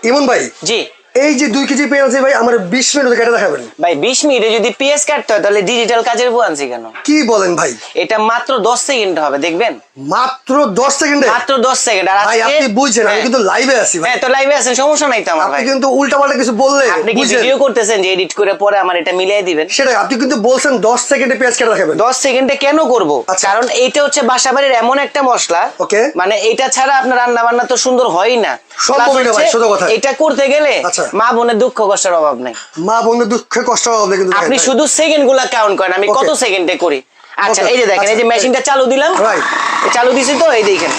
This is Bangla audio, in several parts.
ইমন ভাই, জি এই যে 2 কেজি পেঁয়াজ ভাই আমার 20 মিনিট কেটে দেখাবেন ভাই, 20 মিনিটে যদি পেঁয়াজ কাটতে হয় তাহলে ডিজিটাল কাজের বউ আনছি কেন? কি বলেন ভাই? এটা মাত্র 10 সেকেন্ড হবে, দেখবেন মাত্র 10 সেকেন্ডে? মাত্র 10 সেকেন্ড। আর ভাই আপনি বুঝছেন আমি কিন্তু লাইভে আছি ভাই। হ্যাঁ তো লাইভে আছেন, সমস্যা নাই তো আমার ভাই। আপনি কিন্তু উল্টাপাল্টা কিছু বললে আপনি কি বুঝছেন? ভিডিও করতেছেন যে এডিট করে পরে আমার এটা মিলিয়ে দিবেন? সেটাই, আপনি কিন্তু বলছেন 10 সেকেন্ডে পেঁয়াজ কেটে দেখাবেন। 10 সেকেন্ডে কেন করব? আচ্ছা। কারণ এইটা হচ্ছে বাসাবাড়ির এমন একটা মশলা, ওকে। মানে এটা ছাড়া আপনার রান্না বান্না তো সুন্দর হয়ই না। সম্ভবই না ভাই, সোজা কথা। এটা করতে গেলে আচ্ছা। মা বোনের দুঃখ কষ্টের অভাব নাই। মা বন্ধুর দুঃখে কষ্ট হবে কিন্তু আপনি দেখেন, শুধু সেকেন্ড গুলা কাউন্ট করেন, আমি কত সেকেন্ডে করি। আচ্ছা Okay, এই যে দেখেন, এই যে আচ্ছা, মেশিনটা চালু দিলাম, Right. এই চালু দিছি তো, এই দেখেন,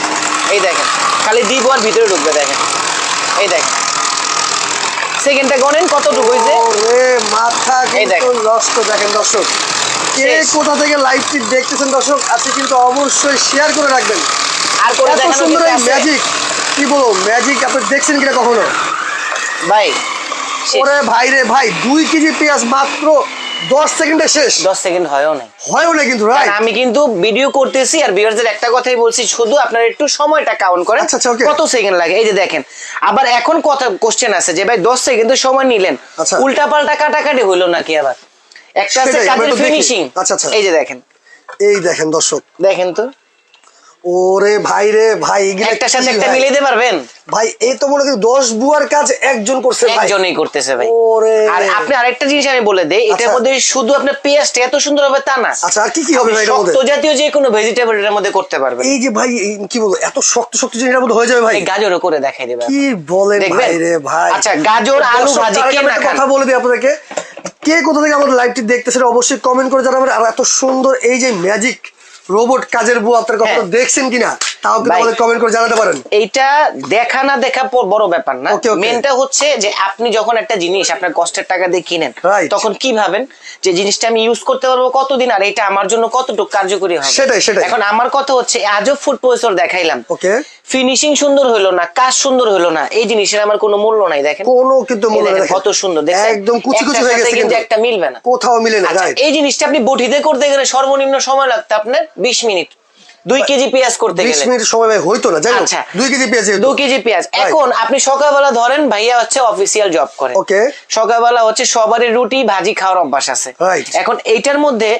এই দেখেন খালি দিব আর ভিতরে ঢুকবে, দেখেন এই দেখেন সেকেন্ডটা গণেন কতটুকু হইছে। ওরে মাথা এই কিন্তু দেখেন। নষ্ট। দেখেন দর্শক, কে শেষ। কোথা থেকে লাইভটি দেখতেছেন দর্শক আজকে কিন্তু অবশ্যই শেয়ার করে রাখবেন। আর করে এত দেখানোর সুন্দর কিছু এই আছে? ম্যাজিক, কি বলবো ম্যাজিক, আপনি দেখছেন কিনা কখনো? ভাই শেষ। ওরে ভাই রে ভাই, 2 কেজি পেঁয়াজ মাত্র 10 সেকেন্ডে শেষ। 10 সেকেন্ড হয়ও নাই। হয়ও না কিন্তু কারণ রাইট। আমি কিন্তু ভিডিও করতেছি আর ভিউয়ারদের একটা কথাই বলছি, শুধু আপনারা একটু সময়টা কাউন্ট করেন, আচ্ছা, আচ্ছা, okay. কত সেকেন্ড লাগে। এই যে দেখেন, আবার এখন কথা কোশ্চেন আছে যে ভাই 10 সেকেন্ড সময় নিলেন, আচ্ছা। উল্টা পাল্টা কাটাকাটি হইলো নাকি? আবার একটা আছে সেটাই, আমরা কাজের তো দেখি। ফিনিশিং। আচ্ছা, আচ্ছা। এই যে দেখেন, এই দেখেন দর্শক, দেখেন তো ওরে ভাই রে ভাই, এগুলা একটার সাথে কি একটা ভাই? মিলিয়ে দিতে পারবেন? ভাই এই তো মনে করি 10 বুয়ার কাজ একজন করছে ভাই। একজনই করতেছে ভাই। ওরে। আর আপনি আরেকটা জিনিস আমি বলে দেই, এটার আচ্ছা। মধ্যে শুধু আপনার পেঁয়াজটা এত সুন্দর হবে তা না, আচ্ছা, আর কি কি হবে ভাই এটার মধ্যে? শক্ত জাতীয় যে কোনো ভেজিটেবল এর মধ্যে করতে পারবেন। এই যে ভাই কি বলবো, এত শক্ত শক্ত জিনিসের মধ্যে হয়ে যাবে ভাই? এই গাজরও করে দেখাই দেবে। কি বলেন দেখবেন? ভাই রে ভাই। আচ্ছা, গাজর আলু দর্শক, ভাজি তার আগে কে আমি না একটা খান? কথা বলে দিই আপনাদেরকে, কে কোথা থেকে আমাদের লাইভটি দেখতেছেন অবশ্যই কমেন্ট করে জানাবেন। আর এত সুন্দর এই যে ম্যাজিক রোবট কাজের বউ আপনারা কখনো হ্যাঁ। দেখছেন কিনা তাও কিন্তু ভাই, আমাদের কমেন্ট করে জানাতে পারেন। এইটা দেখা না দেখা বড় ব্যাপার না। Okay, okay. মেনটা হচ্ছে যে আপনি যখন একটা জিনিস আপনার কষ্টের টাকা দিয়ে কিনেন, Right. তখন কি ভাবেন যে জিনিসটা আমি ইউজ করতে পারবো কতদিন, আর এটা আমার জন্য কতটুকু কার্যকরী হবে। সেটাই, সেটাই। এখন আমার কথা হচ্ছে, আজব ফুড প্রসেসর দেখাইলাম, ওকে, ফিনিশিং সুন্দর হলো না, কাজ সুন্দর হলো না, এই জিনিসের আমার কোনো মূল্য নাই। দেখেন কোনো কিন্তু এই মূল্য দেখেন নেই। কত সুন্দর, দেখেন একদম কুচি কুচি একটার হয়ে সাথে গেছে কিন্তু কিন্তু একটা মিলবে না, কোথাও মিলে না। আচ্ছা, রাইট। এই জিনিসটা আপনি বটিতে করতে গেলে সর্বনিম্ন সময় লাগতো আপনার 20 মিনিট, 2 কেজি পেঁয়াজ করতে 20 গেলে। মিনিট সময় ভাই হইতো না, যাই হোক। আচ্ছা, 2 কেজি পেঁয়াজ 2 কেজি পেঁয়াজ। এখন আপনি সকালবেলা ধরেন, ভাইয়া হচ্ছে অফিসিয়াল জব করে, ওকে। সকালবেলা হচ্ছে সবারই রুটি ভাজি খাওয়ার অভ্যাস আছে। Right. এখন এইটার মধ্যে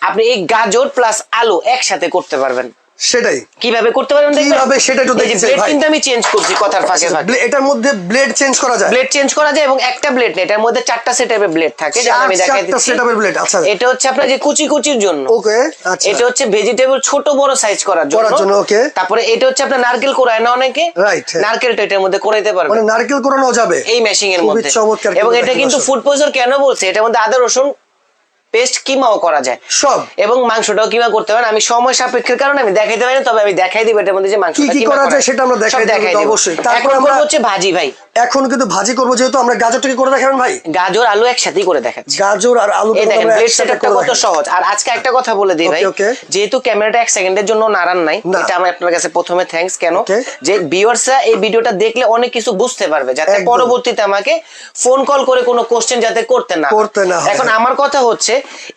আপনি এই গাজর প্লাস আলু একসাথে করতে পারবেন। সেটাই, কিভাবে করতে পারবেন দেখবেন? কিভাবে সেটা একটু এই যে দেখতে চাই ব্লেড ভাই। কিন্তু আমি চেঞ্জ করছি কথার ফাঁকে ফাঁকে। এটার মধ্যে ব্লেড চেঞ্জ করা যায়? ব্লেড চেঞ্জ করা যায়, এবং একটা ব্লেড না, এটার মধ্যে 4টা সেটআপের ব্লেড থাকে, যেটা আমি দেখাই চারটা দিচ্ছি। সেটআপের ব্লেড। আচ্ছা, এটা হচ্ছে আপনার যে কুচি কুচির জন্য, ওকে, আচ্ছা। এটা হচ্ছে ভেজিটেবল ছোট বড় সাইজ করার জন্য, ওকে। তারপরে এটা হচ্ছে আপনার নারকেল কোরায় না অনেকে, রাইট। নারকেলটা এটার মধ্যে কোরাইতে পারবে, মানে নারকেল কোরানো যাবে এই মেশিং এর খুবই মধ্যে। চমৎকার এবং কিন্তু এটা দেখেন কিন্তু দর্শক। ফুড প্রসেসর কেন বলছে, এটার মধ্যে আদা রসুন পেস্ট কিমাও করা যায় সব, এবং মাংসটাও কিমা করতে পারেন। আমি সময় সাপেক্ষের কারণে আমি দেখাইতে পারি না, তবে আমি দেখাই দিব এটার মধ্যে যে কি মাংসটা কি কিমা করা যায় সেটা আমরা দেখাই দেব অবশ্যই। তারপর এখন আমরা হচ্ছে ভাজি ভাই, এখন কিন্তু ভাজি করবো, যেহেতু আমরা গাজরটাকে করে দেখাবেন ভাই। গাজর আলু একসাথেই করে দেখাচ্ছি। গাজর আর আলু এই দেখেন ব্লেড সেটআপটা কত সহজ। আর আজকে একটা কথা বলে দিই ভাই, Okay, okay. যেহেতু ক্যামেরাটা 1 সেকেন্ডের জন্য নাড়ান নাই, না। এটা আমি আপনার কাছে প্রথমে থ্যাঙ্কস কেন, Okay. যে ভিউয়ার্সরা এই ভিডিওটা দেখলে অনেক কিছু বুঝতে পারবে, যাতে একদম। পরবর্তীতে আমাকে ফোন কল করে কোনো কোশ্চেন যাতে করতে না হয়। এখন আমার কথা হচ্ছে,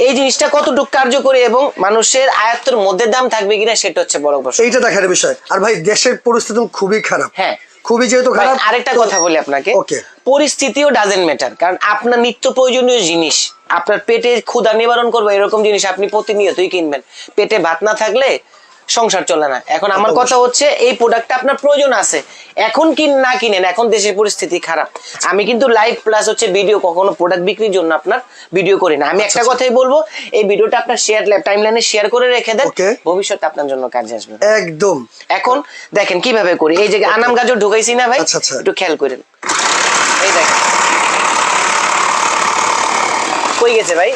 এই জিনিসটা কতটুকু কার্যকরী এবং মানুষের আয়ত্তের মধ্যে দাম থাকবে কিনা, সেটা হচ্ছে বড় প্রশ্ন। এইটা দেখার বিষয়। আর ভাই দেশের পরিস্থিতি খুবই খারাপ। হ্যাঁ, খুবই যেহেতু ভাই, খারাপ। আরেকটা কথা বলি আপনাকে, ওকে। পরিস্থিতিও ডাজেন্ট ম্যাটার, কারণ আপনার নিত্য প্রয়োজনীয় জিনিস, আপনার পেটে ক্ষুধা নিবারণ করবে এরকম জিনিস আপনি প্রতিনিয়তই কিনবেন। পেটে ভাত না থাকলে সংসার চলে না। এখন আমার কথা হচ্ছে, এই প্রোডাক্টটা আপনার প্রয়োজন আছে, এখন না কিনেন, এখন দেশের পরিস্থিতি খারাপ। আমি কিন্তু লাইভ প্লাস হচ্ছে ভিডিও, কখনো প্রোডাক্ট বিক্রির জন্য আপনার ভিডিও করি না। আমি একটা কথাই বলবো, এই ভিডিওটা আপনার শেয়ার টাইমলাইনে শেয়ার করে রেখে দেন, ভবিষ্যতে আপনার জন্য কাজে আসবে একদম। এখন দেখেন কিভাবে করি, এই যে আনাম গাজর ঢুকাইছি না ভাই, আচ্ছা, আচ্ছা। একটু খেয়াল করেন, এই দেখেন কই গেছে ভাই,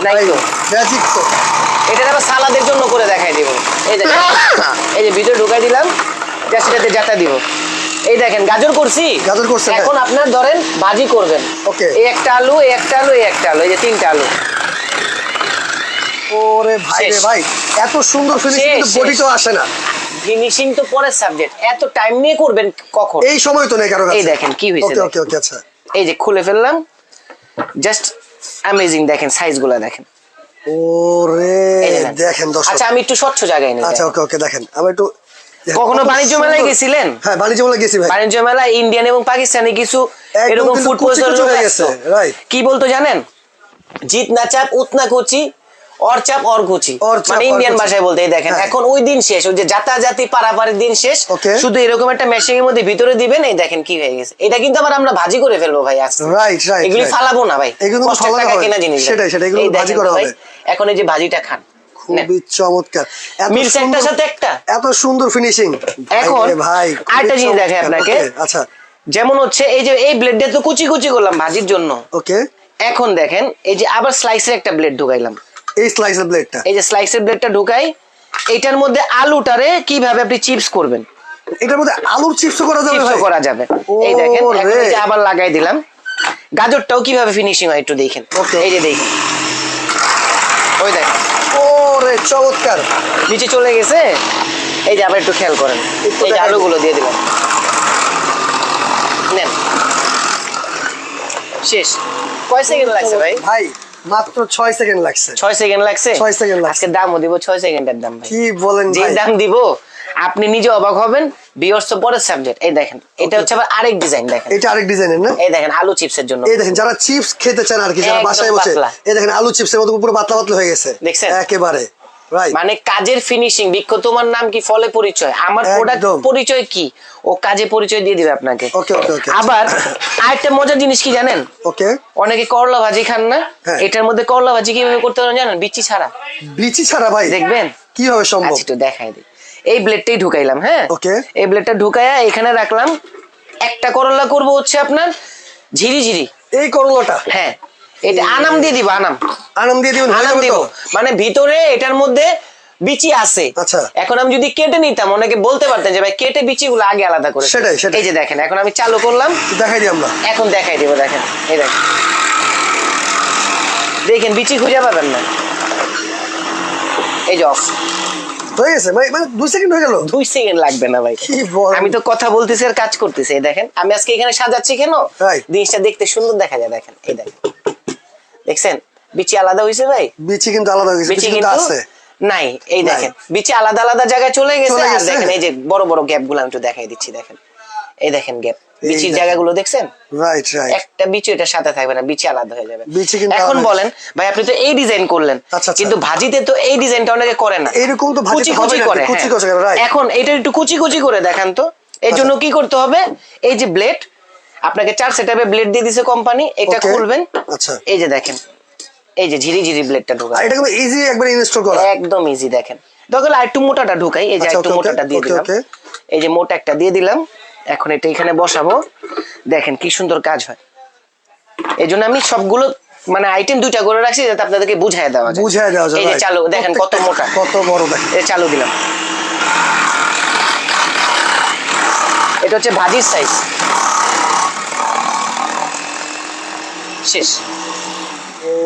নাই তো, ম্যাজিক তো। এটা আবার সালাদের জন্য করে দেখাই দিব। এই দেখেন, এই যে ভিতরে ঢুকাই দিলাম, জাস্ট এটাতে জাতা দিব। এই দেখেন গাজর করছি, গাজর করছেন। এখন আপনার ধরেন ভাজি করবেন, ওকে। এই একটা আলু, এই একটা আলু, এই একটা আলু, এই যে 3টা আলু। ওরে ভাই রে ভাই, এত সুন্দর ফিনিশিং কিন্তু বডিতেও আসে না। ফিনিশিং তো পরের সাবজেক্ট, এত টাইম নিয়ে করবেন কখন? এই সময় তো নেই কারো কাছে। এই দেখেন কি হইছে, ওকে ওকে ওকে, আচ্ছা। এই যে খুলে ফেললাম, জাস্ট অ্যামেজিং, দেখেন সাইজগুলো দেখেন। ওরে দেখেন দর্শক। আচ্ছা আমি একটু স্বচ্ছ জায়গায় নিই। আচ্ছা ওকে ওকে, দেখেন আমি একটু কখনো কত বাণিজ্য সুন্দর। মেলায় গেছিলেন? হ্যাঁ বাণিজ্য মেলায় গেছি ভাই। বাণিজ্য মেলায় ইন্ডিয়ান এবং পাকিস্তানি কিছু একদম এরকম কিন্তু ফুড কুচি কুচি প্রসেসর হয়ে গেছে, right. কি বলতো জানেন? জিতনা চাপ উতনা কুচি, অর চাপ অর কুচি, অর চাপ মানে অর ইন্ডিয়ান কুচি। ভাষায় বলতে। এই দেখেন হ্যাঁ। এখন ওই দিন শেষ, ওই যে জাতাজাতি পারাপারের দিন শেষ। Okay. শুধু এরকম একটা মেশিনের মধ্যে ভিতরে দিবেন, এই দেখেন কি হয়ে গেছে। এটা কিন্তু আবার আমরা ভাজি করে ফেলবো ভাই আজকে। Right, right, এগুলি right. ফালাবো না ভাই, এগুলো কিন্তু কষ্টের ফালানো টাকা হবে। কেনা জিনিস ভাই। সেটাই, সেটাই, এগুলো এই ভাজি দেখেন করা তো ভাই, হবে। এখন এই যে ভাজিটা খান। নেন। খুবই চমৎকার, এত মিলছে একটার সুন্দর- সাথে একটা। এত সুন্দর ফিনিশিং। এখন ভাই খুবই আরেকটা জিনিস দেখাই চমৎকার। আপনাকে। Okay, আচ্ছা যেমন হচ্ছে এই যে এই ব্লেডটা তো কুচি কুচি করলাম ভাজির জন্য। ওকে, এখন দেখেন এই যে আবার স্লাইসের একটা ব্লেড ঢুকাইলাম। এই স্লাইসের ব্লেডটা, এই যে স্লাইসের ব্লেডটা ঢুকাই, এটার মধ্যে আলুটারে কিভাবে আপনি চিপস করবেন, এটার মধ্যে আলুর চিপস করা যাবে চিপস ভাই? করা যাবে। ও এই দেখেন এখন রে। এই যে আবার লাগাই দিলাম। গাজরটাও কিভাবে ফিনিশিং হয় একটু দেখেন। Okay. এই যে দেখেন, ওই দেখেন ওরে চমৎকার। নিচে চলে গেছে। এই যে আবার একটু খেয়াল করেন, একটু এই যে দেখাই আলুগুলো দিয়ে দিলাম। নেন, শেষ। কয় সেকেন্ড লাগছে ভাই? ভাই মাত্র 6 সেকেন্ড লাগছে। 6 সেকেন্ড লাগছে। 6 সেকেন্ড লাগছে। আজকে দামও দিব 6 সেকেন্ডের দাম ভাই। কি বলেন যে ভাই? দাম দিব আপনি নিজে অবাক হবেন। ভিউয়ার্স তো পরের সাবজেক্ট। এই দেখেন এটা হচ্ছে আবার আরেক ডিজাইন। দেখেন এটা আরেক ডিজাইনের না? এই দেখেন আলু চিপসের জন্য। এই দেখেন যারা চিপস খেতে চান আর কি, যারা একদম বাসায় বসে, পাতলা। এই দেখেন আলু চিপসের মতো পুরো পাতলা পাতলা হয়ে গেছে দেখছেন? একেবারে, রাইট। মানে কাজের ফিনিশিং। বৃক্ষ তোমার নাম কি ফলে পরিচয়, আমার প্রোডাক্ট একদম। পরিচয় কি, ও কাজে পরিচয় দিয়ে দিবে আপনাকে। ওকে ওকে ওকে, আবার আরেকটা মজার জিনিস কি জানেন? ওকে। অনেকে করলা ভাজি খান না, হ্যাঁ। এটার মধ্যে করলা ভাজি কিভাবে করতে পারেন জানেন? বিচি ছাড়া। বিচি ছাড়া ভাই দেখবেন কিভাবে সম্ভব? আচ্ছা একটু দেখাই দিই। এই ব্লেডটাই ঢুকাইলাম, হ্যাঁ Okay. এই ব্লেডটা ঢুকাইয়া এখানে রাখলাম। একটা করলা করব হচ্ছে আপনার ঝিরি ঝিরি। এই করলাটা হ্যাঁ এটা আনাম দিয়ে দিব, আনাম আনন্দ দিয়ে দিবেন, হয়ে আনাম যাবে দিব। তো? মানে ভিতরে এটার মধ্যে বিচি আছে। আচ্ছা। এখন আমি যদি কেটে নিতাম অনেকে বলতে পারতেন যে ভাই কেটে বিচিগুলো আগে আলাদা করে। সেটাই, সেটাই। এই যে দেখেন এখন আমি চালু করলাম, দেখাই দিই আমরা। এখন দেখাই দিব। দেখেন এই দেখেন, দেখেন বিচি খুঁজে পাবেন না। এই যে অফ। হয়ে গেছে ভাই, মানে 2 সেকেন্ড হয়ে গেল। 2 সেকেন্ড লাগবে না ভাই। কি বলেন? আমি তো কথা বলতেছি আর কাজ করতেছি। এই দেখেন আমি আজকে এখানে সাজাচ্ছি কেন? Right. জিনিসটা দেখতে সুন্দর দেখা যায়। দেখেন এই দেখেন, দেখছেন বিচি আলাদা হয়েছে ভাই? বিচি কিন্তু আলাদা হয়ে গেছে, বিচি বিচি কিন্তু কিন্তু আছে। নাই। এই নাই। দেখেন বিচি আলাদা আলাদা জায়গায় চলে গেছে। চলে আর গেছে। দেখেন এই যে বড় বড় গ্যাপ গুলো আমি একটু দেখাই দিচ্ছি। দেখেন এই দেখেন গ্যাপ, বিচির দেখেন। জায়গাগুলো দেখছেন? Right right. একটা বিচি এটার সাথে থাকবে না, বিচি আলাদা হয়ে যাবে। বিচি কিন্তু এখন আলাদা। বলেন ভাই আপনি তো এই ডিজাইন করলেন, আচ্ছা, আচ্ছা। কিন্তু ভাজিতে তো এই ডিজাইনটা অনেকে করে না। এইরকম তো ভাজিতে কুচি হবে কুচি না, করে, কুচি হ্যাঁ। কুচি করে, right. এখন এটা একটু কুচি কুচি করে দেখান তো। এই জন্য কি করতে হবে? এই যে ব্লেড, আপনাকে 4 সেটআপে ব্লেড দিয়ে দিছে কোম্পানি। এটা Okay. খুলবেন। আচ্ছা। এই যে দেখেন এই যে ঝিরি ঝিরি ব্লেডটা ঢোকা আর এটা কিন্তু ইজি একবার ইনস্টল করা। একদম ইজি। দেখেন দরকার হলে আরেকটু মোটাটা ঢুকাই। এই যে আচ্ছা, একটু okay, মোটাটা দিয়ে okay, দিলাম। okay. এই যে মোটা একটা দিয়ে দিলাম। এখন এটা এখানে বসাবো। দেখেন কি সুন্দর কাজ হয়। এই জন্য আমি সবগুলো মানে আইটেম 2টা করে রাখছি যাতে আপনাদেরকে বুঝায় দেওয়া যায়। বুঝায় দেওয়া যায়, এই যে right. চালু দেখেন কত মোটা, কত বড় দেখেন। এই চালু দিলাম। এটা হচ্ছে ভাজির সাইজ। শেষ।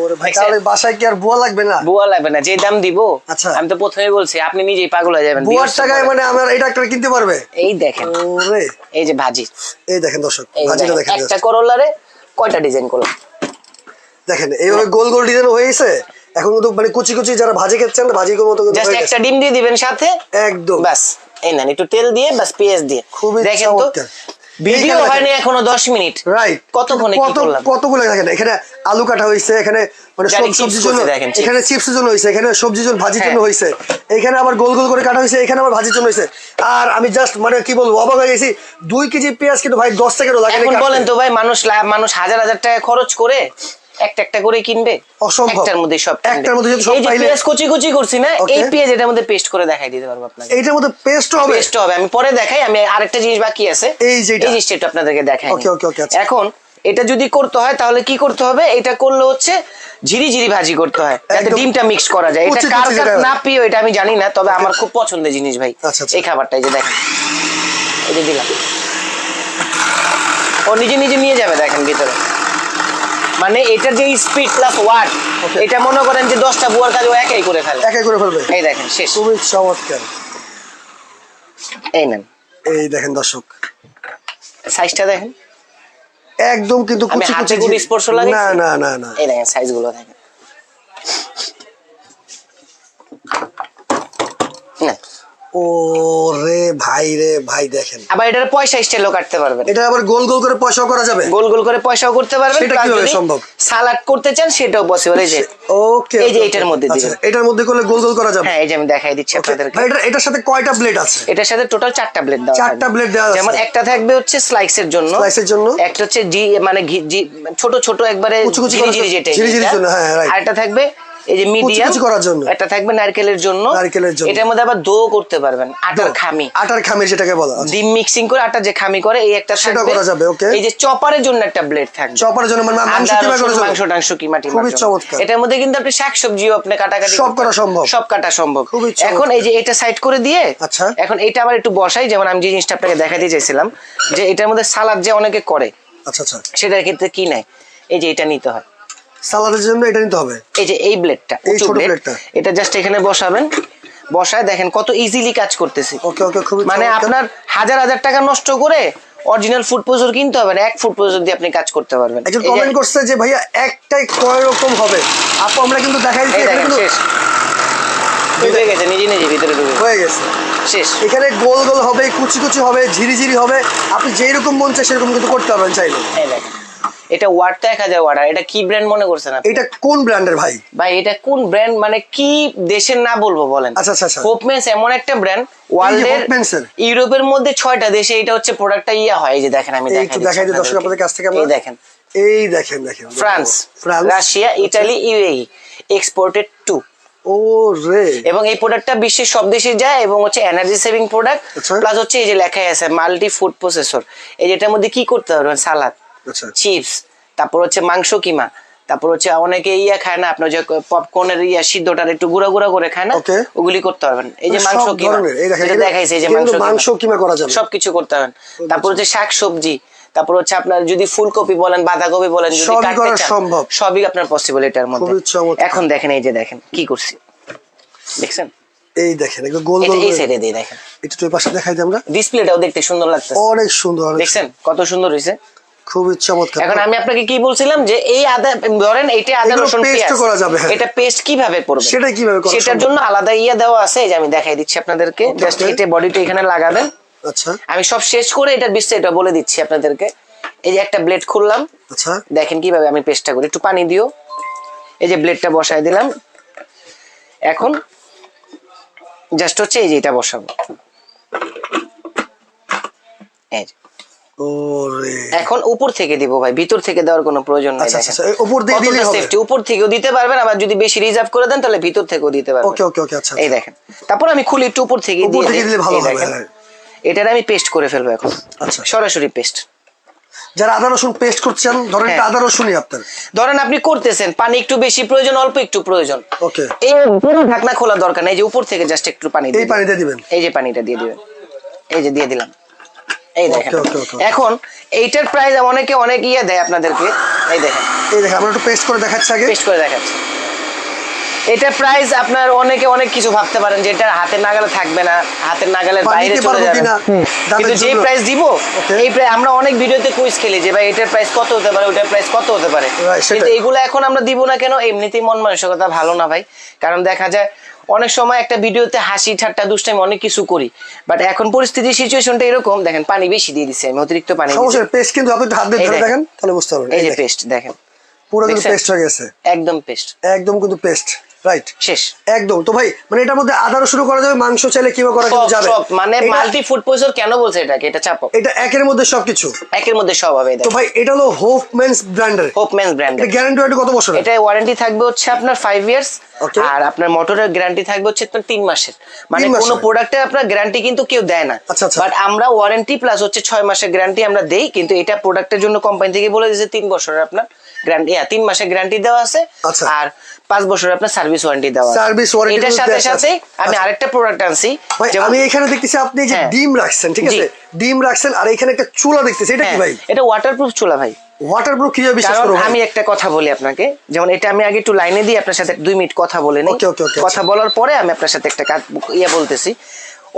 ওরে ভাই, দেখছেন? তাহলে বাসায় কি আর বুয়া লাগবে না? বুয়া লাগবে না, যে দাম দিব। আচ্ছা। আমি তো প্রথমে বলছি আপনি নিজেই পাগল হয়ে যাবেন। বুয়ার টাকায় মানে আমার এটা একটা কিনতে পারবে? এই দেখেন ওরে, এই যে ভাজি, এই দেখেন দর্শক, এই ভাজিটা দেখেন, দেখেন একটা just। করলারে কয়টা ডিজাইন করলাম। দেখেন এইভাবে গোল গোল ডিজাইন হয়ে গেছে। এখন কিন্তু মানে কুচি কুচি যারা ভাজি খেতে ভাজি কোর মতো কিন্তু জাস্ট হয়ে একটা গেছে। ডিম দিয়ে দিবেন সাথে, একদম। বাস। এই নেন একটু তেল দিয়ে, বাস পেঁয়াজ দিয়ে। খুবই দেখেন তো চমৎকার। ভিডিও এইখানে হয়নি দেখেন। এখনো 10 মিনিট। রাইট। কতক্ষণে কি করলাম? কতগুলো দেখেন, এখানে আলু কাটা হয়েছে, এখানে মানে জানি সব chips সবজির জন্য, করছে, দেখেন, chips। এখানে চিপসের জন্য হয়েছে, এখানে সবজির জন্য ভাজির জন্য হ্যাঁ। হয়েছে, এখানে আবার গোল গোল করে কাটা হয়েছে, এখানে আবার ভাজির জন্য হয়েছে। আর আমি জাস্ট মানে কি বলবো, অবাক হয়ে গেছি। 2 কেজি পেঁয়াজ কিন্তু ভাই 10 সেকেন্ডও লাগে না এখন কাটতে। বলেন তো ভাই, মানুষ হাজার হাজার টাকা খরচ করে একটা একটা করে কিনবে? অসম্ভব। একটার মধ্যে সব কিনবে। একটার মধ্যে যদি সব এই যে পাইলে- পেঁয়াজ কুচি কুচি করছি না, Okay. এই পেঁয়াজ এটার মধ্যে পেস্ট করে দেখাই দিতে পারবো আপনাকে। এইটার মধ্যে পেস্ট হবে। পেস্ট হবে, আমি পরে দেখাই। আমি আরেকটা জিনিস বাকি আছে, এই যেটা। এই জিনিসটা একটু আপনাদেরকে দেখাই। Okay, okay, okay, আচ্ছা। এখন এটা যদি করতে হয় তাহলে কি করতে হবে? এটা করলে হচ্ছে ঝিরি ঝিরি ভাজি করতে হয় যাতে একদম। ডিমটা মিক্স করা যায়। এটা কুচি কার কুচি কার যেটা- না প্রিয় এটা আমি জানি না, তবে আমার খুব পছন্দের জিনিস ভাই আচ্ছা, আচ্ছা। এই খাবারটা। এই যে দেখেন, এই যে দিলাম, ও নিজে নিজে নিয়ে যাবে। দেখেন ভিতরে মানে এটার যে স্পিড প্লাস ওয়াট, Okay. এটা মনে করেন যে 10টা বুয়ার কাজ ও একাই করে ফেলে। একাই করে ফেলবে। এই দেখেন শেষ। খুবই চমৎকার। এই নেন, এই দেখেন দর্শক, সাইজটা দেখেন। একদম কিন্তু আমি কুচি হাতে কুচি কোনো জিনিস। স্পর্শ লাগাইছি? না না না না। এই দেখেন সাইজ গুলো দেখেন। না, ওরে ভাই দেখেন, আবার এটার পয়সা স্টাইলও কাটতে পারবেন, এটা আবার গোল গোল করে পয়সাও করা যাবে, গোল গোল করে পয়সাও করতে পারবেন। সেটা কিভাবে সম্ভব? সালাড করতে চান সেটাও পসিবল। এই যে ওকে, এই যে এটার মধ্যে আচ্ছা, দিবেন, এটার মধ্যে করলে গোল গোল করা যাবে। হ্যাঁ এই যে আমি দেখাই দিচ্ছি আপনাদেরকে। ভাই এটার সাথে কয়টা ব্লেড আছে? এটার সাথে টোটাল 4টা ব্লেড দেওয়া, 4টা ব্লেড দেওয়া আছে। যেমন একটা থাকবে হচ্ছে স্লাইসের জন্য, একটা হচ্ছে জি মানে ছোট ছোট একবারে ঝিরি যেটা, জন্য, হ্যাঁ রাইট। আরেকটা থাকবে এই যে মিডিয়াম করার জন্য, একটা থাকবে নারকেলের জন্য। এটার মধ্যে আবার দো করতে পারবেন, আটার খামি যেটাকে বলা, ডিম মিক্সিং করে আটা যে খামি করে এই একটা সেটা করা যাবে। ওকে, এই যে চপারের জন্য একটা ব্লেড থাকবে, চপারের জন্য মানে মাংস কিমা করা যাবে, মাংস কিমা টিমা। খুবই চমৎকার। এটার মধ্যে কিন্তু আপনি শাকসবজিও আপনি কাটাকাটি সব করা সম্ভব, সব কাটা সম্ভব। এখন এই যে এটা সাইড করে দিয়ে, আচ্ছা এখন এটা আবার একটু বসাই, যেমন আমি যে জিনিসটা আপনাকে দেখাতে চাইছিলাম যে এটার মধ্যে সালাদ যে অনেকে করে, আচ্ছা আচ্ছা, সেটার ক্ষেত্রে কি নাই, এই যে এটা নিতে হয় সালাদের জন্য, এটা নিতে হবে। এই যে এই ব্লেডটা, এই ছোট ব্লেডটা, এটা জাস্ট এখানে বসাবেন, বসায় দেখেন কত ইজিলি কাজ করতেছি। ওকে ওকে, খুবই মানে আপনার হাজার হাজার টাকা নষ্ট করে অরিজিনাল ফুড প্রসেসর কিনতে হবে না, এক ফুড প্রসেসর দিয়ে আপনি কাজ করতে পারবেন। একজন কমেন্ট করছে যে ভাইয়া একটাই কয় রকম হবে, আপু আমরা কিন্তু দেখাই দিচ্ছি, এখানে কিন্তু শেষ ডুবে গেছে, নিজে নিজে ভিতরে ডুবে হয়ে গেছে, শেষ। এখানে গোল গোল হবে, কুচি কুচি হবে, ঝিরি হবে, আপনি যেই রকম মন চায় সেরকম কিন্তু করতে পারবেন চাইলে। এই দেখেন এটা ওয়াটটা 1000 ওয়াট। আর এটা কি ব্র্যান্ড মনে করছেন আপনি? এটা কোন ব্র্যান্ডের ভাই? ভাই এটা কোন ব্র্যান্ড মানে কি দেশের না বলবো বলেন? আচ্ছা আচ্ছা, হোপমেন্স এমন একটা ব্র্যান্ড, ওয়ার্ল্ডের ইউরোপের মধ্যে 6টা দেশে এটা হচ্ছে প্রোডাক্টটা হয়। এই যে দেখেন আমি দেখাই দিই দর্শক আপনাদের কাছ থেকে, এই দেখেন, এই দেখেন France, Russia, Italy, UAE exported to. ও রে, এবং এই প্রোডাক্টটা বিশ্বের সব দেশে যায় এবং হচ্ছে এনার্জি সেভিং প্রোডাক্ট, প্লাস হচ্ছে এই যে লেখাই আছে মাল্টি ফুড প্রসেসর। এই যেটার মধ্যে কি করতে পারবেন, সালাদ, চিপস, তারপর হচ্ছে মাংস কিমা, তারপর হচ্ছে অনেকে খায় না আপনার যে পপকর্নের সিদ্ধটার একটু গুঁড়া গুঁড়া করে খায় না, ওগুলি করতে পারবেন। এই যে মাংস কিমা যেটা দেখাইছে, এই যে মাংস কিমা করা যাবে, সবকিছু করতে পারবেন। তারপর হচ্ছে শাকসবজি, তারপর হচ্ছে আপনার যদি ফুলকপি বলেন, বাঁধাকপি বলেন, যদি কাটতে চান সবই আপনার পসিবল এটার মধ্যে। এখন দেখেন এই যে দেখেন কি করছি, দেখছেন? এই দেখেন একদম গোল গোল, এই সাইডে দিয়ে দেখেন, একটু এই পাশে দেখাই দিই আমরা, ডিসপ্লেটাও দেখতে সুন্দর লাগছে, অনেক সুন্দর, দেখছেন কত সুন্দর হইছে, খুবই চমৎকার। এখন আমি আপনাকে কি বলছিলাম যে এই আদা ধরেন, এইটা আদা রসুন পেঁয়াজ করা যাবে, এটা পেস্ট কিভাবে করবেন সেটা কিভাবে করবেন, সেটার জন্য আলাদা দেওয়া আছে, এই যে আমি দেখাই দিচ্ছি আপনাদেরকে। জাস্ট এটা বডিটা এখানে লাগাবেন। আচ্ছা, আমি সব শেষ করে এটার বিস্তারিত বলে দিচ্ছি আপনাদেরকে। এই যে একটা ব্লেড খুললাম, আচ্ছা দেখেন কিভাবে আমি পেস্টটা করি, একটু পানি দিও। এই যে ব্লেডটা বসায় দিলাম, এখন জাস্ট হচ্ছে এই যে এটা বসাবো, এই যে এখন উপর থেকে দিব ভাই, ভিতর থেকে দেওয়ার কোনো প্রয়োজন নেই। উপর দিয়ে দিলেই হবে, সেফটি উপর থেকেও দিতে পারবেন, আবার যদি বেশি রিজার্ভ করে দেন তাহলে ভিতর থেকেও দিতে পারবেন। ওকে ওকে ওকে, আচ্ছা এই দেখেন, তারপর আমি খুলি একটু উপর থেকে দিলে ভালো হবে। এটার আমি পেস্ট করে ফেলবো এখন, আচ্ছা সরাসরি পেস্ট। যারা আদা রসুন পেস্ট করছেন, ধরেন আদা রসুনই আপনার, ধরেন আপনি করতেছেন, পানি একটু বেশি প্রয়োজন, অল্প একটু প্রয়োজন, ওকে, এই পুরো ঢাকনা খোলা দরকার নেই, এই যে উপর থেকে জাস্ট একটু পানি এই পানিটা দিবেন, এই যে পানিটা দিয়ে দিবেন, এই যে দিয়ে দিলাম। এই দেখেন এখন এইটার প্রাইস অনেকে অনেক দেয় আপনাদেরকে, এই দেখেন আমরা একটু পেস্ট করে দেখাচ্ছি, আগে পেস্ট করে দেখাচ্ছি। এটা প্রাইস আপনার অনেকে অনেক কিছু ভাবতে পারেন যে এটা হাতের নাগালে থাকবে না, হাতের নাগালের বাইরে চলে যাবে, কিন্তু যে প্রাইস দিব এই প্রাইস আমরা অনেক ভিডিওতে কুইজ খেলি যে ভাই এটার প্রাইস কত হতে পারে, ওটার প্রাইস কত হতে পারে, কিন্তু এইগুলো এখন আমরা দিব না কেন? এমনিতেই মন মানসিকতা ভালো না ভাই, কারণ দেখা যায় অনেক সময় একটা ভিডিওতে হাসি ঠাট্টা দুষ্টামি অনেক কিছু করি, বাট এখন পরিস্থিতি সিচুয়েশনটা এরকম, দেখেন পানি বেশি দিয়ে দিছি আমি, অতিরিক্ত পানি দিছি। পেস্ট কিন্তু আপনি হাত দিয়ে ধরে দেখেন তাহলে বুঝতে পারবেন, এই যে পেস্ট দেখেন পুরো কিন্তু পেস্ট হয়ে গেছে, একদম পেস্ট, একদম কিন্তু পেস্ট, রাইট শেষ একদম। তো ভাই মানে এটার মধ্যে আদা রসুন করা যাবে, মাংস চাইলে কিভাবে করা যাবে, মানে মাল্টি ফুড প্রসেসর কেন বলছে এটাকে, এটা চাপো, এটা একের মধ্যে সবকিছু, একের মধ্যে সব হবে। তো ভাই এটা হলো হোপমেন্স ব্র্যান্ডের, হোপমেন্স ব্র্যান্ডের, এটা গ্যারান্টি ওয়ারেন্টি কত বছর? এটা ওয়ারেন্টি থাকবে হচ্ছে আপনার 5 ইয়ার্স, আর আপনার মোটরের গ্যারান্টি থাকবে হচ্ছে 3 মাসের। মানে কোন প্রোডাক্টে আপনার গ্যারান্টি কিন্তু কেউ দেয় না, বাট আমরা ওয়ারেন্টি প্লাস হচ্ছে 6 মাসের গ্যারান্টি আমরা দেই, কিন্তু এটা প্রোডাক্টের জন্য কোম্পানি থেকে বলে দিয়েছে 3 বছরের আপনার গ্যারান্টি, 3 মাসের গ্যারান্টি দেওয়া আছে, আর 5 বছরের আপনার সার্ভিস ওয়ারেন্টি দেওয়া আছে। সার্ভিস ওয়ারেন্টি এটার সাথে সাথে আমি আরেকটা প্রোডাক্ট আনছি, আমি এখানে দেখতেছি আপনি যে ডিম রাখছেন, ঠিক আছে, ডিম রাখছেন, আর এখানে একটা চুলা দেখতেছি, এটা কি ভাই? এটা ওয়াটারপ্রুফ চুলা ভাই। ওয়াটারপ্রুফ কিভাবে বিশ্বাস করব? আমি একটা কথা বলি আপনাকে, যেমন এটা আমি আগে একটু লাইনে দিয়ে আপনার সাথে 2 মিনিট কথা বলে নিই, কথা বলার পরে আমি আপনার সাথে একটা বলতেছি।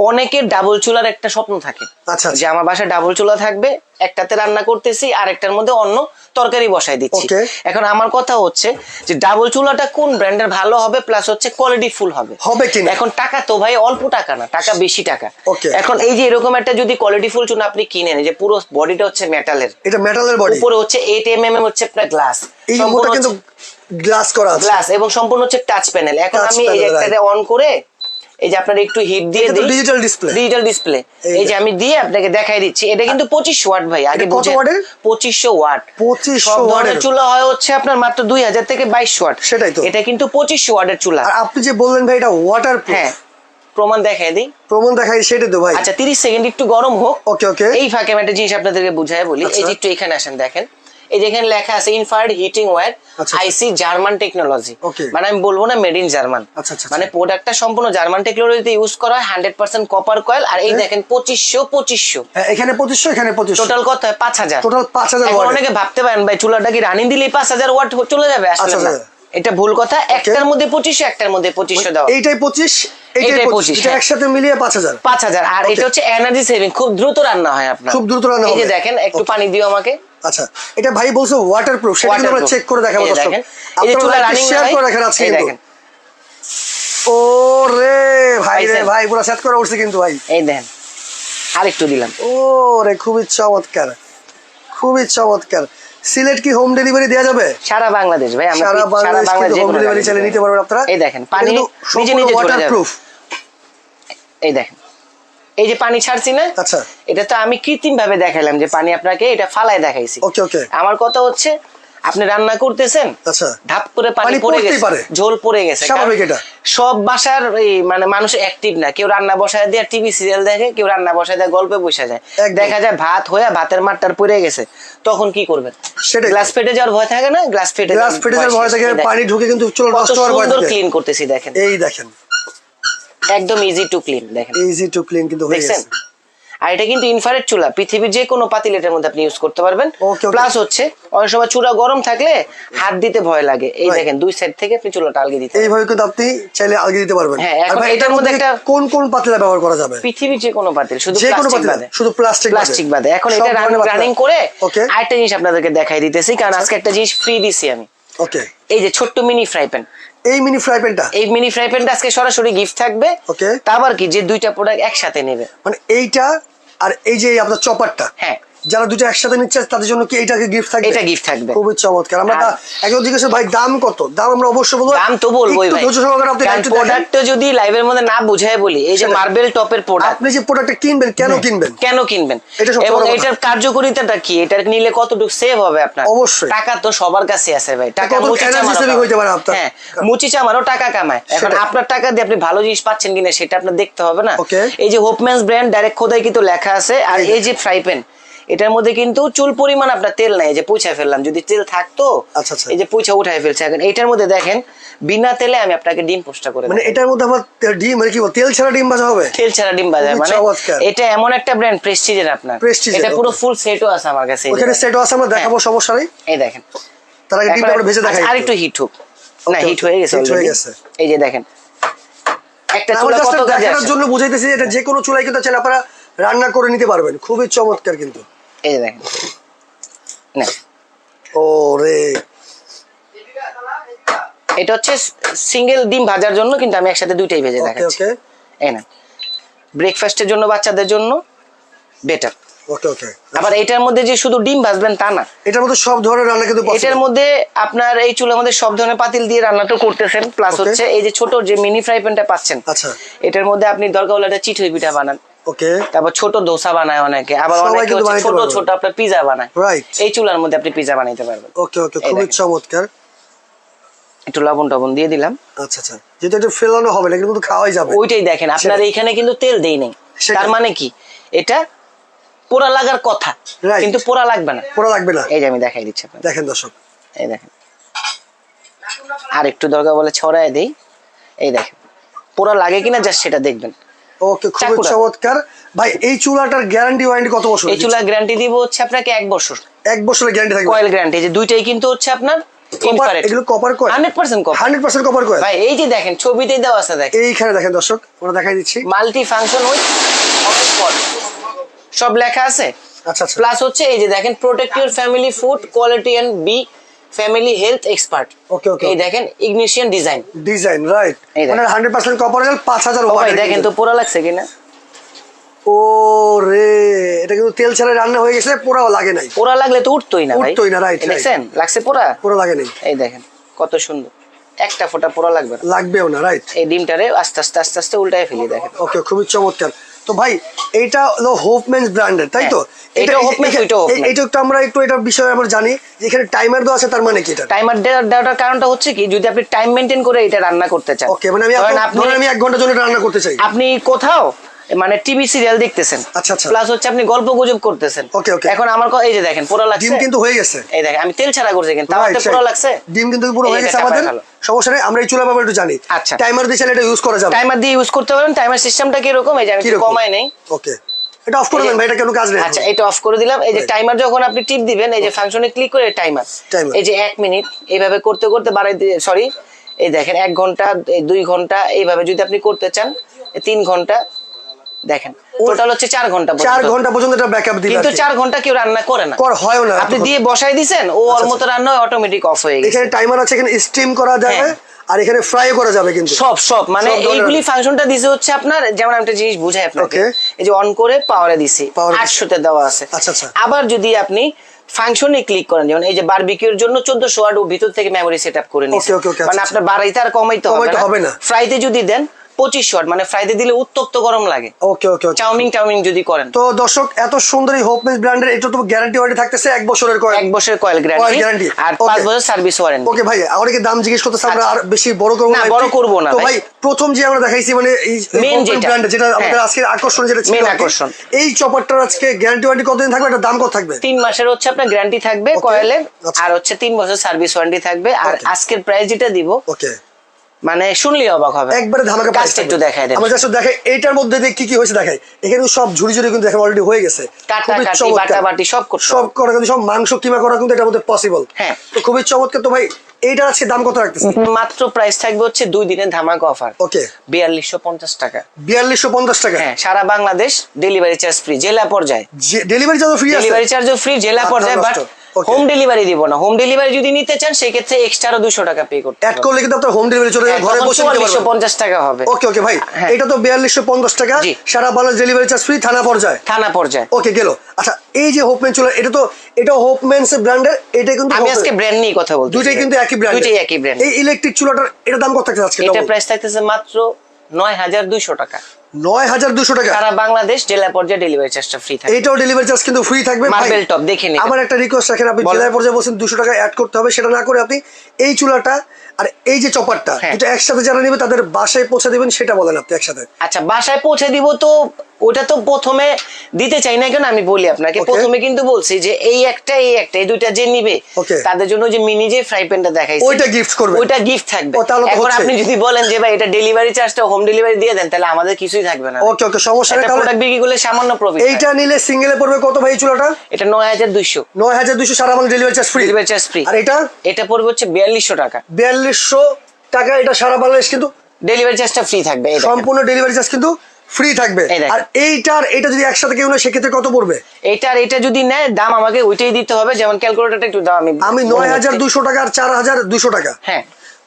অনেকের ডাবল চুলার একটা স্বপ্ন থাকে, যে আমার বাসায় ডাবল চুলা থাকবে, একটাতে রান্না করতেছি আর একটার মধ্যে অন্য তরকারি বসাই দিচ্ছি। Okay. এখন আমার কথা হচ্ছে যে ডাবল চুলাটা কোন ব্র্যান্ডের ভালো হবে, প্লাস হচ্ছে কোয়ালিটি ফুল হবে কিনা? এখন টাকা তো ভাই অল্প টাকা না, টাকা বেশি টাকা। Okay. এখন এই যে এরকম একটা যদি কোয়ালিটি ফুল চুলা আপনি কিনেন, যে পুরো বডিটা হচ্ছে মেটালের, এটা মেটালের বডি, উপরে হচ্ছে 8 mm হচ্ছে আপনার গ্লাস, এই মোটা কিন্তু গ্লাস করা আছে, গ্লাস এবং সম্পূর্ণ হচ্ছে টাচ প্যানেল। এখন Touch আমি এই panel, একটাতে অন করে এই যে আপনার একটু হিট দিয়ে দিই, ডিজিটাল ডিসপ্লে, ডিজিটাল ডিসপ্লে এই যে আমি দিয়ে আপনাকে দেখাই দিচ্ছি। এটা কিন্তু 25 ওয়াট ভাই, আগে কত ওয়াটের? 2500 ওয়াট। 2500 সব ধরনের ওয়াটের চুলা হয় হচ্ছে আপনার মাত্র 2000 থেকে 22 ওয়াট। সেটাই তো, এটা কিন্তু 2500 ওয়াটের চুলা। আর আপনি যে বললেন ভাই এটা ওয়াটারপ্রুফ, হ্যাঁ প্রমাণ দেখাই দিই, প্রমাণ দেখাই, সেটাই তো ভাই। আচ্ছা 30 সেকেন্ড একটু গরম হোক। ওকে ওকে, এই ফাঁকে আমি একটা জিনিস আপনাদেরকে বুঝাই বলি। এই যে একটু এখানে আসেন, দেখেন এই যে এখানে লেখা আছে ইনফ্রারেড হিটিং ওয়্যার আইসি জার্মান টেকনোলজি, মানে আমি বলবো না মেড ইন জার্মান, মানে প্রোডাক্টটা সম্পূর্ণ জার্মান টেকনোলজিতে ইউজ করা হয়, 100% কপার কয়েল। আর এই দেখেন 2500 এখানে 2500, এখানে 2500, টোটাল কত হয় 5000, টোটাল 5000 এখন ওয়াট। অনেকে ভাবতে পারেন ভাই চুলাটা কি রানিং দিলেই 5000 ওয়াট চলে যাবে, আসলে না, এটা ভুল কথা। একটার মধ্যে 2500, একটার মধ্যে 2500 দাও, এইটাই 25, এইটাই 25, এটা একসাথে মিলিয়ে 5000। আর এটা হচ্ছে এনার্জি সেভিং, খুব দ্রুত রান্না হয় আপনার, খুব দ্রুত রান্না হবে। এই যে দেখেন একটু পানি দিও আমাকে। আচ্ছা, এটা ভাই বলছো ওয়াটারপ্রুফ, সেটা কিন্তু আমরা চেক করে দেখাবো দর্শক। দেখেন এই যে চুলা রানিং শেয়ার করে রাখেন আজকে কিন্তু। দেখেন ও রে ভাই রে ভাই, পুরো সেট করা উঠছে কিন্তু ভাই, এই দেখেন আরেকটু দিলাম। ও রে খুবই চমৎকার, খুবই চমৎকার। সিলেট কি হোম ডেলিভারি দেওয়া যাবে? সারা বাংলাদেশ ভাই, আমরা সারা বাংলাদেশ হোম ডেলিভারি চালিয়ে নিতে পারবেন আপনারা। এই দেখেন পানি নিজে নিজে ঝরে যাবে, এই দেখেন এই যে পানি ছাড়ছি না। আচ্ছা, এটা তো আমি কৃত্রিম ভাবে দেখাইলাম যে পানি আপনাকে এটা ফালায় দেখাইছি। ওকে ওকে, আমার কথা হচ্ছে আপনি রান্না করতেছেন, আচ্ছা ধাপ করে পানি পড়ে গেছে, ঝোল পড়ে গেছে, স্বাভাবিক। এটা সব বাসার এই মানে মানুষ অ্যাক্টিভ না, কেউ রান্না বসায় দিয়ে টিভি সিরিয়াল দেখে, কেউ রান্না বসায় দিয়ে গল্পে বসে যায়, দেখা যায় ভাত হয়ে ভাতের মাঠটার পড়ে গেছে, তখন কি করবেন? গ্লাস ফেটে যাওয়ার ভয় থাকে না, গ্লাস ফেটে যাওয়ার ভয় থাকে, পানি ঢুকে কিন্তু চুল নষ্ট হওয়ার ভয় থাকে। ক্লিন করতেছি দেখেন, এই দেখেন একদম ইজি টু ক্লিন, দেখেন ইজি টু ক্লিন কিন্তু হয়ে গেছে। আর এটা কিন্তু ইনফ্রারেড চুলা, পৃথিবীর যে কোনো পাতিলেটের মধ্যে আপনি ইউজ করতে পারবেন। প্লাস হচ্ছে অনেক সময় চুলা গরম থাকলে হাত দিতে ভয় লাগে, এই দেখেন দুই সাইড থেকে আপনি চুলাটা আলগি দিতে, এইভাবে কিন্তু আপনি চাইলে আলগি দিতে পারবেন। হ্যাঁ, এখন এটার মধ্যে একটা কোন কোন পাতিল ব্যবহার করা যাবে? পৃথিবীর যে কোনো পাতিল, শুধু যে কোনো পাতিল, শুধু প্লাস্টিক বাদে। এখন এটা রানিং করে আরেকটা জিনিস আপনাদেরকে দেখাই দিতেছি, কারণ আজকে একটা জিনিস ফ্রি দিছি আমি। ওকে, এই যে ছোট্ট মিনি ফ্রাই প্যান, এই মিনি ফ্রাই প্যানটা, এই মিনি ফ্রাই প্যানটা আজকে সরাসরি গিফট থাকবে। ওকে, তারপর কি যে দুইটা প্রোডাক্ট একসাথে নেবে, মানে এইটা আর এই যে আপনার চপারটা, হ্যাঁ যারা দুটো একসাথে নিচ্ছে তাদের জন্য কি এইটাকে গিফট থাকবে? এটা গিফট থাকবে, খুবই চমৎকার। আমরা একজন জিজ্ঞেস ভাই দাম কত, দাম আমরা অবশ্যই বলবো, দাম তো বলবোই ভাই, ধৈর্য সহকারে আপনি প্রোডাক্টটা যদি লাইভের মধ্যে না বুঝায় বলি, এই যে মার্বেল টপের প্রোডাক্ট, আপনি যে প্রোডাক্টটা কিনবেন কেন কিনবেন এবং এটার কার্যকারিতাটা কি, এটা নিলে কতটুকু সেভ হবে আপনার? অবশ্যই, টাকা তো সবার কাছে আছে ভাই, টাকা মুচি চামারও টাকা কামায়। এখন আপনার টাকা দিয়ে আপনি ভালো জিনিস পাচ্ছেন কিনা সেটা আপনার দেখতে হবে না। এই যে হোপম্যানস ব্র্যান্ড ডাইরেক্ট খোদাই কিন্তু লেখা আছে। আর এই যে ফ্রাই প্যান, এটার মধ্যে কিন্তু চুল পরিমাণ আপনার তেল নাই, যে পুঁছা ফেললাম, যদি তেল থাকতো এই যে পুঁছা উঠাই ফেলছে। এখন এইটার মধ্যে দেখেন বিনা তেলে আমি আপনাকে ডিম পোস্টটা করে, মানে এটার মধ্যে আমার ডিম মানে কি তেল ছাড়া ডিম ভাজা হবে, তেল ছাড়া ডিম ভাজা, মানে এটা এমন একটা ব্র্যান্ড প্রেস্টিজের আপনার, এটা পুরো ফুল সেটও আছে আমার কাছে, ওখানে সেটও আছে, আমরা দেখাবো, সমস্যা নেই। এই দেখেন তার আগে ডিমটা আমরা ভেজে দেখাই, আর একটু হিট হোক, না হিট হয়ে গেছে অলরেডি। এই যে দেখেন একটা চুলা কত কাজে দেখানোর জন্য বুঝাইতেছি, এটা যে কোনো চুলাই কিন্তু চাইলে আপনারা রান্না করে নিতে পারবেন, খুবই চমৎকার কিন্তু। এই যে দেখেন না, ও রে এটা হচ্ছে সিঙ্গেল ডিম ভাজার জন্য, কিন্তু আমি একসাথে দুইটাই ভেজে দেখাচ্ছি। এই না ব্রেকফাস্টের জন্য, বাচ্চাদের জন্য বেটার। ওকে ওকে, আবার এটার মধ্যে যে শুধু ডিম ভাজবেন তা না, এটার মধ্যে সব ধরনের রান্না কিন্তু পসিবল। এটার মধ্যে আপনার এই চুলার মধ্যে সব ধরনের পাতিল দিয়ে রান্নাটা করতেছেন। প্লাস হচ্ছে এই যে ছোট যে মিনি ফ্রাই প্যানটা পাচ্ছেন, আচ্ছা এটার মধ্যে আপনি দরকার হলে একটা চিতই পিঠা বানান, ওকে, তারপর ছোট দোসা বানায় অনেকে, আবার অনেকে ছোট ছোট আপনার পিজা বানায়, রাইট, এই চুলার মধ্যে আপনি পিজা বানাইতে পারবেন। ওকে ওকে, খুবই চমৎকার। একটু লবণ দিয়ে দিলাম, আচ্ছা আচ্ছা, যেটা একটু ফেলানো হবে না কিন্তু খাওয়াই যাবে, ওইটাই দেখেন আপনার এইখানে কিন্তু তেল দেই নাই, তার মানে কি এটা পোড়া লাগার কথা, কিন্তু পোড়া লাগবে না, এই যে আমি দেখাই দিচ্ছি আপনাদের, দেখেন দর্শক, এই দেখেন আর একটু দরকার বলে ছড়ায় দেই, এই দেখেন পোড়া লাগে কিনা জাস্ট সেটা দেখবেন। ওকে, খুবই চমৎকার ভাই। এই চুলাটার গ্যারান্টি ওয়ারেন্টি কত বছর? এই চুলার গ্যারান্টি দিব হচ্ছে আপনাকে 1 বছর, 1 বছরের গ্যারান্টি থাকবে, কয়েল গ্যারান্টি, যে দুইটাই কিন্তু হচ্ছে আপনার ইনফ্রারেড, এগুলো copper coil, 100% copper, 100% copper coil ভাই। এই যে দেখেন ছবিতেই দেওয়া আছে, দেখেন এইখানে দেখেন দর্শক, আমরা দেখাই দিচ্ছি, মাল্টি ফাংশন উইথ অনেক পট সব লেখা আছে। আচ্ছা আচ্ছা প্লাস হচ্ছে এই যে দেখেন protect your family food quality and be family health expert. Okay okay এই দেখেন ইগনিশন ডিজাইন রাইট, এই দেখেন। মানে 100% কপার গেল 5000 ওয়াট। ভাই দেখেন তো পোড়া লাগছে কিনা? ও রে, এটা কিন্তু তেল ছাড়া রান্না হয়ে গেছে, পোড়াও লাগে নাই। পোড়া লাগলে তো উঠতোই না ভাই, উঠতোই না, রাইট দেখছেন লাগছে পোড়া? পোড়া লাগে নাই, এই দেখেন কত সুন্দর, একটা ফোঁটা পোড়া লাগবে না, লাগবেও না, রাইট। এই ডিমটারে আস্তে আস্তে আস্তে আস্তে উল্টায় ফেলি দেখেন। ওকে, খুবই চমৎকার। তো ভাই এইটা হলো হোপম্যানস ব্র্যান্ডের, তাই তো? হ্যাঁ, এটা হোপম্যানস, ওইটা হোপম্যানস। এইটা একটু আমরা একটু এটার বিষয়ে আমরা জানি যে এখানে টাইমার দেওয়া আছে, তার মানে কি এটা? টাইমার দেওয়ার কারণটা হচ্ছে কি, যদি আপনি টাইম মেনটেন করে এটা রান্না করতে চান। ওকে, মানে ধরেন আমি 1 ঘন্টার জন্য এটা রান্না করতে চাই। আপনি কোথাও মানে টিভি সিরিয়াল দেখতেছেন, আচ্ছা আচ্ছা, প্লাস হচ্ছে আপনি গল্প গুজব করতেছেন। ওকে ওকে, এখন আমার এই যে দেখেন পোড়া লাগছে, ডিম কিন্তু হয়ে গেছে, এই দেখেন আমি তেল ছাড়া করছি কিন্তু তাও Right, পোড়া লাগছে। ডিম কিন্তু পুরো এই হয়ে গেছে এটা আমাদের, ভালো। সমস্যা নেই, আমরা এই চুলা ব্যাপারে একটু জানি। আচ্ছা, টাইমার দিয়ে চাইলে এটা ইউজ করা যাবে, টাইমার দিয়ে ইউজ করতে পারেন। টাইমার সিস্টেমটা কি রকম, এই যে আমি একটু কমাই নেই। ওকে, এটা অফ করে দেন ভাই, এটা কোনো কাজ নেই। আচ্ছা, এটা অফ করে দিলাম। এই যে টাইমার যখন আপনি টিপ দিবেন, এই যে ফাংশনে ক্লিক করে টাইমার, এই যে 1 মিনিট এইভাবে করতে করতে বাড়াই দিয়ে, সরি এই দেখেন 1 ঘন্টা, 2 ঘন্টা এইভাবে যদি আপনি করতে চান, 3 ঘন্টা, দেখেন টোটাল হচ্ছে 4 ঘন্টা, 4 ঘন্টা পর্যন্ত এটা ব্যাকআপ দিবে। কিন্তু 4 ঘন্টা কেউ রান্না করে না, হয়ও না, আপনি দিয়ে বসাই দিবেন, ও ওর মতো রান্না অটোমেটিক অফ হয়ে গেছে। এখানে টাইমার আছে, এখানে স্টিম করা যাবে আর এখানে ফ্রাই করা যাবে, কিন্তু সব মানে এইগুলি ফাংশনটা দিছে হচ্ছে আপনার, যেমন একটা জিনিস বুঝাই আপনাকে, এই যে অন করে পাওয়ারে দিছি 800 তে দেওয়া আছে। আচ্ছা আচ্ছা, আবার যদি আপনি ফাংশনে ক্লিক করেন, যেমন এই যে বারবিকিউর জন্য 1400 ওয়াট ও ভিতর থেকে মেমরি সেটআপ করে নিয়েছে, মানে আপনার বাড়াইতে আর কমাইতে হবে না। ফ্রাইতে যদি দেন 2500 ওয়াট, মানে ফ্রাইতে দিলে উত্তপ্ত গরম লাগে। ওকে ওকে, চাউমিন যদি করেন। তো দর্শক, এত সুন্দর এই হোপম্যানস ব্র্যান্ডের এটা তো গ্যারান্টি ওয়ারেন্টি থাকতেছে 1 বছরের কয়েল, 1 বছরের কয়েল গ্যারান্টি আর 5 বছর সার্ভিস ওয়ারেন্টি। ওকে ভাই, আমাকে দাম জিজ্ঞেস করতেছ, আমরা আর বেশি বড় করব না, বড় করব না। তো ভাই প্রথম যে আমরা দেখাইছি, মানে এই মেইন ব্র্যান্ড যেটা আমাদের আজকের আকর্ষণ, যেটা ছিল আকর্ষণ, এই চপারটার আজকে গ্যারান্টি ওয়ারেন্টি কতদিন থাকবে, এটা দাম কত থাকবে? 3 মাসের হচ্ছে আপনার গ্যারান্টি থাকবে কয়েলের, আর হচ্ছে 3 বছর সার্ভিস ওয়ারেন্টি থাকবে। আর আজকের প্রাইস যেটা দিব, ওকে মানে শুনলেই অবাক হবে, একবারে ধামাকা প্রাইস। একটু দেখাই দেন, আমরা জাস্ট দেখাই এইটার মধ্যে কি কি হয়েছে দেখাই। এখানে সব ঝুড়ি কিন্তু দেখেন অলরেডি হয়ে গেছে, কাটাকাটি বাটাবাটি সব করা, কিন্তু সব মাংস কিমা করা কিন্তু এটার মধ্যে পসিবল। হ্যাঁ, তো খুবই চমৎকার। তো ভাই এইটার আজকে দাম কত রাখতেছেন? মাত্র প্রাইস থাকবে হচ্ছে 2 দিনের ধামাকা অফার, ওকে 4250 টাকা। 4250 টাকা, হ্যাঁ, সারা বাংলাদেশ ডেলিভারি চার্জ ফ্রি, জেলা পর্যায়ে ডেলিভারি চার্জ ফ্রি আছে, ডেলিভারি চার্জও ফ্রি জেলা পর্যায়ে, বাট হোম ডেলিভারি দিব না। হোম ডেলিভারি যদি নিতে চান সেই ক্ষেত্রে এক্সট্রা 200 টাকা পে করতে হবে, অ্যাড করলে কিন্তু আপনার হোম ডেলিভারি চলে যাবে, ঘরে বসে নিতে পারবেন, 4450 টাকা হবে। ওকে ওকে ভাই, এটা তো 4250 টাকা, সারা বাংলাদেশ ডেলিভারি চার্জ ফ্রি, থানা পর্যায়ে, ওকে গেল। আচ্ছা, এই যে হোপম্যান চলে, এটা হোপম্যানস ব্র্যান্ডের, এটা কিন্তু আমি আজকে ব্র্যান্ড নিয়ে কথা বলছি, দুইটাই কিন্তু একই ব্র্যান্ড, এই ইলেকট্রিক চুলাটার এটা দাম কত থাকছে আজকে? এটা প্রাইস থাকতেছে মাত্র 9200 টাকা, 9200 টাকা, সারা বাংলাদেশ জেলা পর্যায়ে ডেলিভারি চার্জটা ফ্রি থাকবে। এটাও ডেলিভারি চার্জ কিন্তু ফ্রি থাকবে। মার্বেল টপ দেখে নিন। আমার একটা রিকোয়েস্ট রাখেন, আপনি জেলা পর্যায়ে বলছেন 200 টাকা অ্যাড করতে হবে, সেটা না করে আপনি এই চুলাটা আর এই যে চপারটা, এটা একসাথে যারা নেবে তাদের বাসায় পৌঁছে দিবেন, সেটা বলেন আপনি একসাথে। আচ্ছা, বাসায় পৌঁছে দিব, তো ওটা তো প্রথমে দিতে চাই না, কেন আমি বলি আপনাকে, প্রথমে কিন্তু বলছি যে এই দুইটা যে নিবে তাদের জন্য যে মিনি যে ফ্রাই প্যানটা দেখাইছি, ওইটা গিফট করবে, ওইটা গিফট থাকবে। এখন আপনি যদি বলেন যে ভাই এটা ডেলিভারি চার্জটা হোম ডেলিভারি দিয়ে দেন, তাহলে আমাদের কিছুই থাকবে না। ওকে ওকে, সমস্যা নেই, প্রোডাক্ট বিক্রি করলে সামান্য প্রফিট। এইটা নিলে সিঙ্গেলে পড়বে কত ভাই চুলাটা? এটা 9200, সারা বাংলা ডেলিভারি চার্জ ফ্রি। আর এটা পড়বে হচ্ছে 4200 টাকা, 4200 টাকা, এটা সারা বাংলাদেশ কিন্তু ডেলিভারি চার্জটা ফ্রি থাকবে, সম্পূর্ণ ডেলিভারি চার্জ কিন্তু ফ্রি থাকবে। আর এটা যদি একসাথে কেউ নেয় সেক্ষেত্রে কত পড়বে? এটা যদি নেয় দাম আমাকে ওইটাই দিতে হবে, যেমন ক্যালকুলেটরটা একটু দাম আমি 9200 টাকা আর 4200 টাকা, হ্যাঁ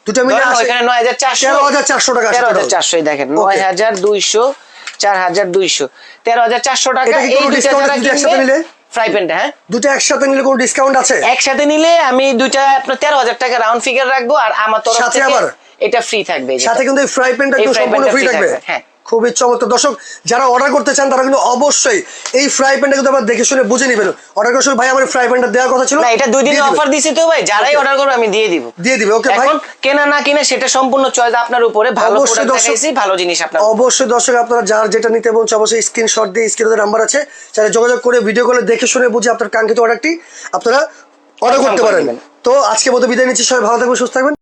দুটো মিলে এখানে 9400, 13400 টাকা, 13400 দেখেন, 9200 4200 13400 টাকা। এই দুটো যারা একসাথে নিলে ফ্রাই প্যানটা, হ্যাঁ দুটো একসাথে নিলে কোনো ডিসকাউন্ট আছে? একসাথে নিলে আমি দুইটা আপনার 13000 টাকা রাউন্ড ফিগার রাখবো, আর আমার তরফ থেকে এটা ফ্রি থাকবে, সাথে কিন্তু এই ফ্রাই প্যানটা একদম সম্পূর্ণ ফ্রি থাকবে। হ্যাঁ, খুবই চমৎকার। দর্শক, যারা অর্ডার করতে চান তারা কিন্তু অবশ্যই এই ফ্রাই প্যানটা কিন্তু আপনারা দেখে শুনে বুঝে নেবেন। অর্ডার করার সময় ভাই আমার ফ্রাই প্যানটা দেওয়ার কথা ছিল না, এটা 2 দিনের অফার দিছি তো ভাই, যারাই অর্ডার করবে আমি দিয়ে দিব। ওকে ভাই, এখন কেনা না কিনা সেটা সম্পূর্ণ চয়েস আপনার উপরে, ভালো প্রোডাক্ট দেখাইছি, ভালো জিনিস আপনার। অবশ্যই দর্শক, আপনারা যার যেটা নিতে বলছে অবশ্যই স্ক্রিনশট দিয়ে স্ক্রিনে নাম্বার আছে, চাইলে যোগাযোগ করে ভিডিও কলে দেখে শুনে বুঝে আপনার কাঙ্ক্ষিত অর্ডারটি আপনারা অর্ডার করতে পারেন। তো আজকে মতো বিদায় নিচ্ছি, সবাই ভালো থাকবেন, সুস্থ থাকবেন।